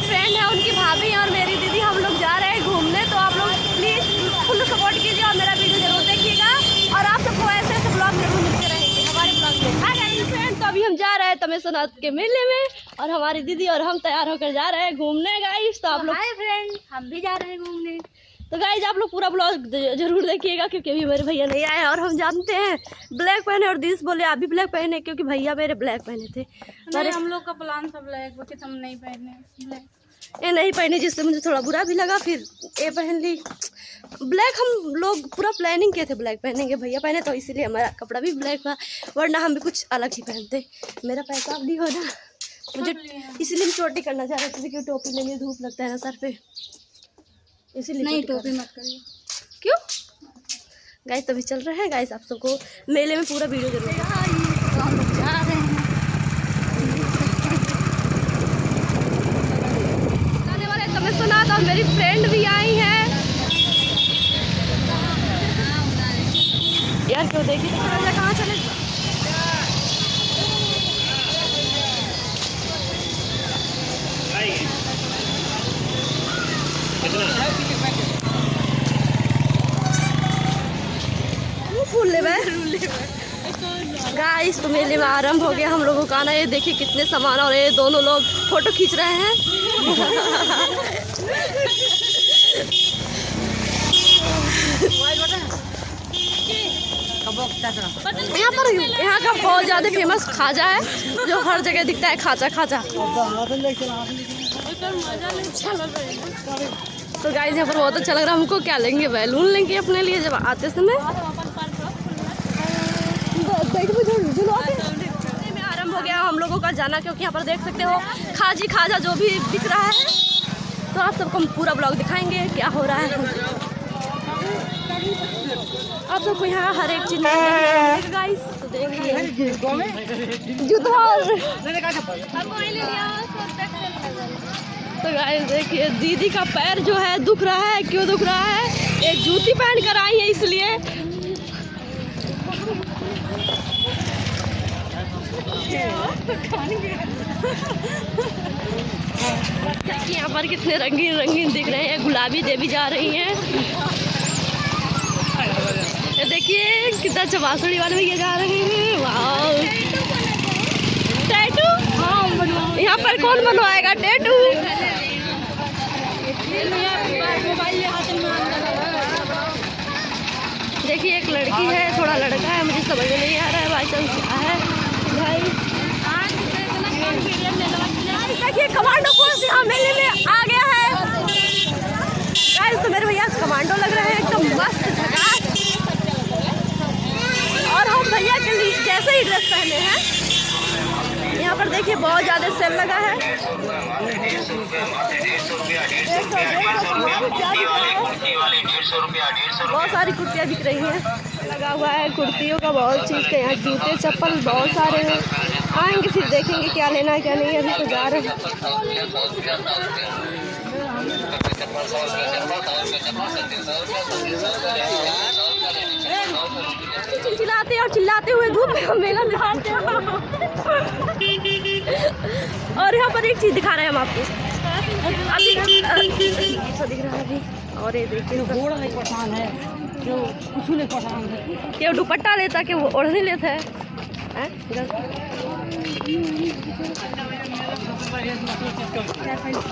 Friend है, उनकी भाभी और मेरी दीदी, हम लोग जा रहे हैं घूमने। तो आप लोग प्लीज़ फुल सपोर्ट कीजिए और मेरा वीडियो जरूर देखिएगा। और आप सबको ऐसे ऐसे ब्लॉग जरूर मिलते रहेंगे हमारे ब्लॉग में। हाय फ्रेंड, तो अभी हम जा रहे हैं तमेशनाथ के मेले में और हमारी दीदी और हम तैयार होकर जा रहे हैं घूमने गाइस। तो आप लोग, हाय फ्रेंड, हम भी जा रहे हैं घूमने। तो गाइस आप लोग पूरा ब्लॉग जरूर देखिएगा क्योंकि अभी मेरे भैया नहीं आए और हम जानते हैं ब्लैक पहने और दीदी बोले आप भी ब्लैक पहने क्योंकि भैया मेरे ब्लैक पहने थे। नहीं, हम लोग का प्लान था ब्लैक, वो हम नहीं पहने ब्लैक। ये नहीं पहने जिससे मुझे थोड़ा बुरा भी लगा, फिर ये पहन ली ब्लैक। हम लोग पूरा प्लानिंग किए थे ब्लैक पहनेंगे, भैया पहने तो इसीलिए हमारा कपड़ा भी ब्लैक था, वरना हम भी कुछ अलग ही पहनते। मेरा पैसा भी हो ना, मुझे इसलिए हम चोटी करना चाह रहे थे क्योंकि टोपी लेंगे धूप लगता है ना सर पे, इसीलिए। नहीं, टोपी मत करिए। क्यों गाइस? तभी चल रहे हैं गाइस, आप सबको मेले में पूरा वीडियो जरूर जा रहे हैं। आने वाले तमेशनाथ और मेरी फ्रेंड भी आई है यार। क्यों देखिए कहाँ चले फूल ले गाइस। तो मेले में आरंभ हो गया हम लोगों का आना। ये देखिए कितने सामान, और ये दोनों लोग फोटो खींच रहे हैं। यहाँ का बहुत ज़्यादा फेमस खाजा है जो हर जगह दिखता है, खाजा खाजा। तो गाइस यहाँ पर बहुत अच्छा लग रहा है हमको। क्या लेंगे? बैलून लेंगे अपने लिए जब आते समय। में आरंभ हो गया हम लोगों का जाना क्योंकि यहाँ पर देख सकते हो खाजी खाजा जो भी दिख रहा है। तो आप सबको हम पूरा ब्लॉग दिखाएंगे क्या हो रहा है। आप सबको यहाँ हर एक चीज गाइस। तो देखिए तो गाइस देखिए दीदी का पैर जो है दुख रहा है। क्यों दुख रहा है? ये जूती पहन कर आई है इसलिए। देखिए यहाँ पर कितने रंगीन रंगीन दिख रहे हैं। गुलाबी देवी जा रही हैं। ये देखिए कितना चबासड़ी वाले भैया जा रहे हैं। वाह, टैटू। हाँ, यहाँ पर कौन बनवाएगा टैटू? देखिए एक लड़की है, थोड़ा लड़का है, मुझे समझ में नहीं आ रहा है बाई चांस क्या है भाई। देखिए कमांडो फोर्स यहाँ मेले में आ गया है गाइस। तो मेरे भैया कमांडो लग रहे हैं एकदम मस्त झकास। और हम भैया के लिए जैसे ही ड्रेस पहने हैं। यहाँ पर देखिए बहुत ज़्यादा सेल लगा है। बहुत सारी कुर्तियाँ बिक रही हैं, लगा हुआ है कुर्तियों का बहुत चीज़ का। यहाँ जूते चप्पल बहुत सारे हैं। आएंगे फिर देखेंगे क्या लेना है क्या नहीं। अभी तो जा रहे हैं। चिल्लाते और चिल्लाते हुए धूप में हम मेला दिखाते हैं। और यहाँ पर एक चीज़ दिखा रहे हैं हम आपको अभी दिख रहा है अभी। और ये देखिए पठान है जो कुछ नहीं पठान है, कि वो दुपट्टा लेता कि वो ओढ़नी लेता है।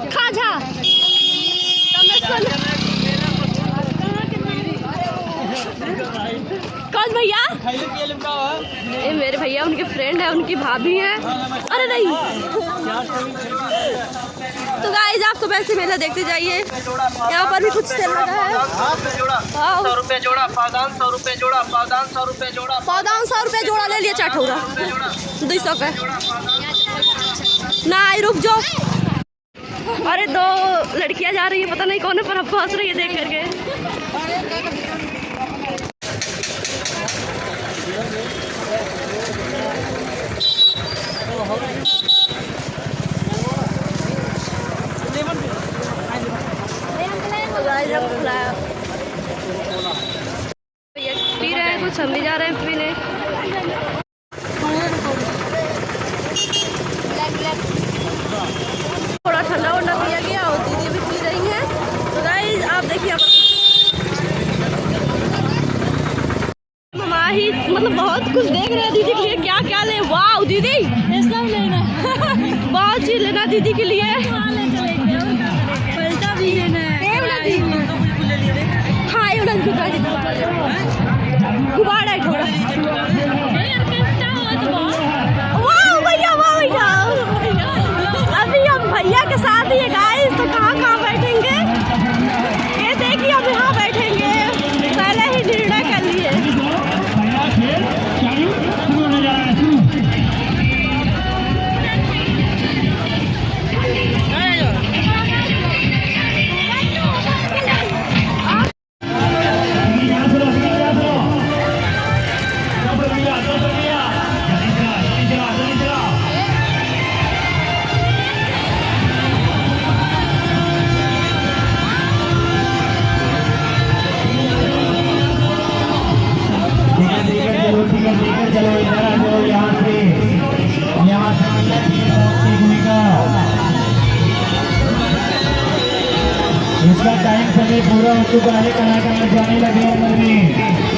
खाजा कौन भैया? ये मेरे भैया, उनके फ्रेंड है, उनकी भाभी है। अरे नहीं। तो गाइस आप सब ऐसे मेला देखते जाइए। यहाँ पर भी कुछ सेल लगा है। 100 रुपये जोड़ा, पावदान 100 रुपये जोड़ा, पावदान 100 रुपये जोड़ा, पावदान 100 रुपये जोड़ा ले लिया। चाठौरा 200 का ना। रुक जाओ। अरे दो लड़कियां जा रही है, पता नहीं कौन है पर हमको हंस रही है देख करके। पी रहे हैं कुछ, हम भी जा रहे हैं पीने। थोड़ा ठंडा वंडा पिया गया। मतलब बहुत कुछ देख रहे हैं दीदी के लिए, क्या क्या ले। वाह दीदी ये सब लेना बहुत चीज लेना दीदी के लिए। पैसा भी लेना है। हाँ ये वाला गुब्बारा है थोड़ा। वाह भैया अभी हम भैया के साथ ही है गाइस, तो कहाँ बैठेंगे ये देखिए। अब यहाँ बैठेंगे, पहले ही निर्णय कर लिए। चलो इधर आ जाओ, यहाँ से इसका टाइम समय पूरा हो चुका है, कहाँ जाने लगे अंदर में।